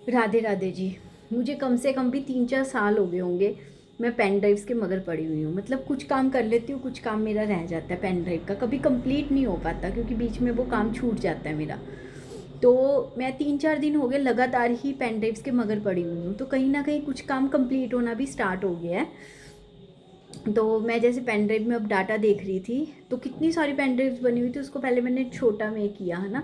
राधे राधे जी। मुझे कम से कम भी 3-4 साल हो गए होंगे मैं पेन ड्राइव्स के मगर पड़ी हुई हूँ। मतलब कुछ काम कर लेती हूँ, कुछ काम मेरा रह जाता है पेन ड्राइव का, कभी कंप्लीट नहीं हो पाता क्योंकि बीच में वो काम छूट जाता है मेरा। तो मैं 3-4 दिन हो गए लगातार ही पेन ड्राइव्स के मगर पड़ी हुई हूँ, तो कहीं ना कहीं कुछ काम कंप्लीट होना भी स्टार्ट हो गया है। तो मैं जैसे पेन ड्राइव में अब डाटा देख रही थी, तो कितनी सारी पेन ड्राइव्स बनी हुई थी। उसको पहले मैंने छोटा में किया है ना,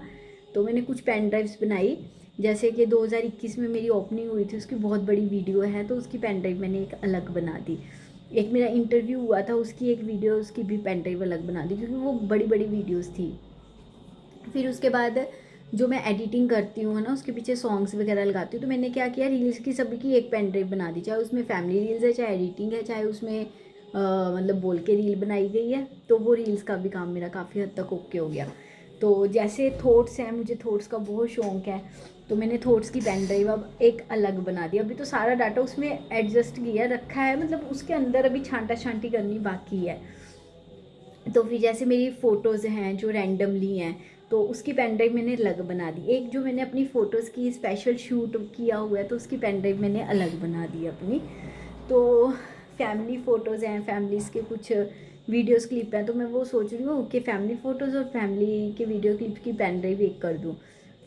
तो मैंने कुछ पेन ड्राइव्स बनाई। जैसे कि 2021 में मेरी ओपनिंग हुई थी, उसकी बहुत बड़ी वीडियो है, तो उसकी पेन ड्राइव मैंने एक अलग बना दी। एक मेरा इंटरव्यू हुआ था, उसकी एक वीडियो, उसकी भी पेन ड्राइव अलग बना दी क्योंकि वो बड़ी बड़ी वीडियोज़ थी। फिर उसके बाद जो मैं एडिटिंग करती हूँ है ना, उसके पीछे सॉन्ग्स वगैरह लगाती हूँ, तो मैंने क्या किया, रील्स की सभी की एक पेन ड्राइव बना दी। चाहे उसमें फैमिली रील्स है, चाहे एडिटिंग है, चाहे उसमें मतलब बोल के रील बनाई गई है, तो वो रील्स का भी काम मेरा काफ़ी हद तक ओके हो गया। तो जैसे थॉट्स हैं, मुझे थॉट्स का बहुत शौक है, तो मैंने थॉट्स की पेन ड्राइव अब एक अलग बना दी। अभी तो सारा डाटा उसमें एडजस्ट किया रखा है, मतलब उसके अंदर अभी छांटा छांटी करनी बाकी है। तो फिर जैसे मेरी फ़ोटोज़ हैं जो रैंडमली हैं, तो उसकी पेन ड्राइव मैंने अलग बना दी। एक जो मैंने अपनी फ़ोटोज़ की स्पेशल शूट किया हुआ है, तो उसकी पेन ड्राइव मैंने अलग बना दी अपनी। तो फैमिली फ़ोटोज़ हैं, फैमिलीज़ के कुछ वीडियोज़ क्लिप हैं, तो मैं वो सोच रही हूँ कि फैमिली फ़ोटोज़ और फैमिली के वीडियो क्लिप की पेन ड्राइव एक कर दूँ,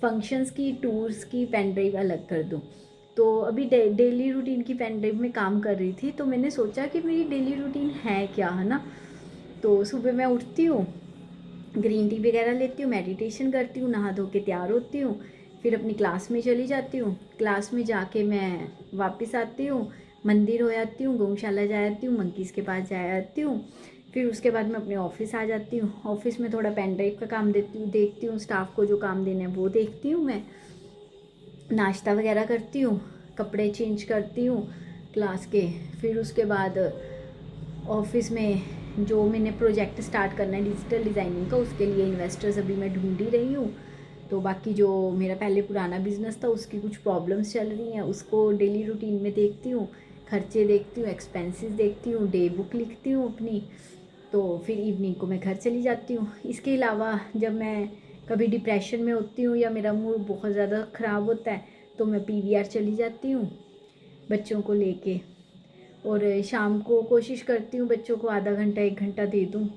फंक्शंस की, टूर्स की पेन ड्राइव अलग कर दूँ। तो अभी डेली रूटीन की पेन ड्राइव में काम कर रही थी, तो मैंने सोचा कि मेरी डेली रूटीन है क्या, है ना। तो सुबह मैं उठती हूँ, ग्रीन टी वगैरह लेती हूँ, मेडिटेशन करती हूँ, नहा धो के तैयार होती हूँ, फिर अपनी क्लास में चली जाती हूँ। क्लास में जाके मैं वापस आती हूँ, मंदिर हो आती हूँ, गौशाला जा आती हूँ, मंकीज़ के पास जा आती हूँ। फिर उसके बाद मैं अपने ऑफिस आ जाती हूँ। ऑफिस में थोड़ा पेन ड्राइव का काम देखती हूँ, स्टाफ को जो काम देने हैं वो देखती हूँ मैं, नाश्ता वगैरह करती हूँ, कपड़े चेंज करती हूँ क्लास के। फिर उसके बाद ऑफिस में जो मैंने प्रोजेक्ट स्टार्ट करना है डिजिटल डिज़ाइनिंग का, उसके लिए इन्वेस्टर्स अभी मैं ढूंढ ही रही हूँ। तो बाकी जो मेरा पहले पुराना बिजनेस था, उसकी कुछ प्रॉब्लम्स चल रही हैं, उसको डेली रूटीन में देखती हूँ, खर्चे देखती हूँ, एक्सपेंसेस देखती हूँ, डे बुक लिखती हूँ अपनी। तो फिर इवनिंग को मैं घर चली जाती हूँ। इसके अलावा जब मैं कभी डिप्रेशन में होती हूँ या मेरा मूड बहुत ज़्यादा ख़राब होता है, तो मैं पीवीआर चली जाती हूँ बच्चों को लेके, और शाम को कोशिश करती हूँ बच्चों को आधा घंटा 1 घंटा दे दूँ।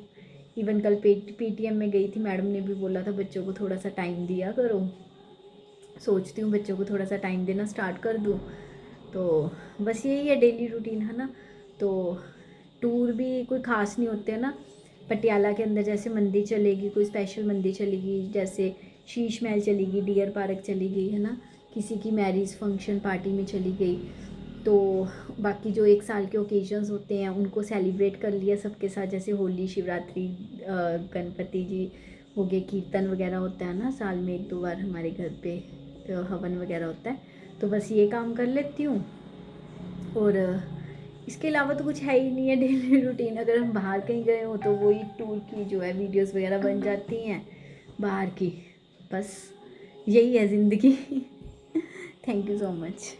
इवन कल पीटीएम में गई थी, मैडम ने भी बोला था बच्चों को थोड़ा सा टाइम दिया करो। सोचती हूँ बच्चों को थोड़ा सा टाइम देना स्टार्ट कर दूँ। तो बस यही है डेली रूटीन, है ना। तो टूर भी कोई ख़ास नहीं होते हैं ना। पटियाला के अंदर जैसे मंदिर चलेगी, कोई स्पेशल मंदिर चलेगी, जैसे शीश महल चली गई, डियर पार्क चली गई, है ना, किसी की मैरिज फंक्शन पार्टी में चली गई। तो बाकी जो 1 साल के ओकेजन्स होते हैं उनको सेलिब्रेट कर लिया सबके साथ, जैसे होली, शिवरात्रि, गणपति जी हो गए, कीर्तन वगैरह होता है ना, साल में 1-2 बार हमारे घर पे हवन वगैरह होता है। तो बस ये काम कर लेती हूँ, और इसके अलावा तो कुछ है ही नहीं है डेली रूटीन। अगर हम बाहर कहीं गए हो तो वही टूर की जो है वीडियोस वगैरह बन जाती हैं बाहर की। बस यही है ज़िंदगी। Thank you so much.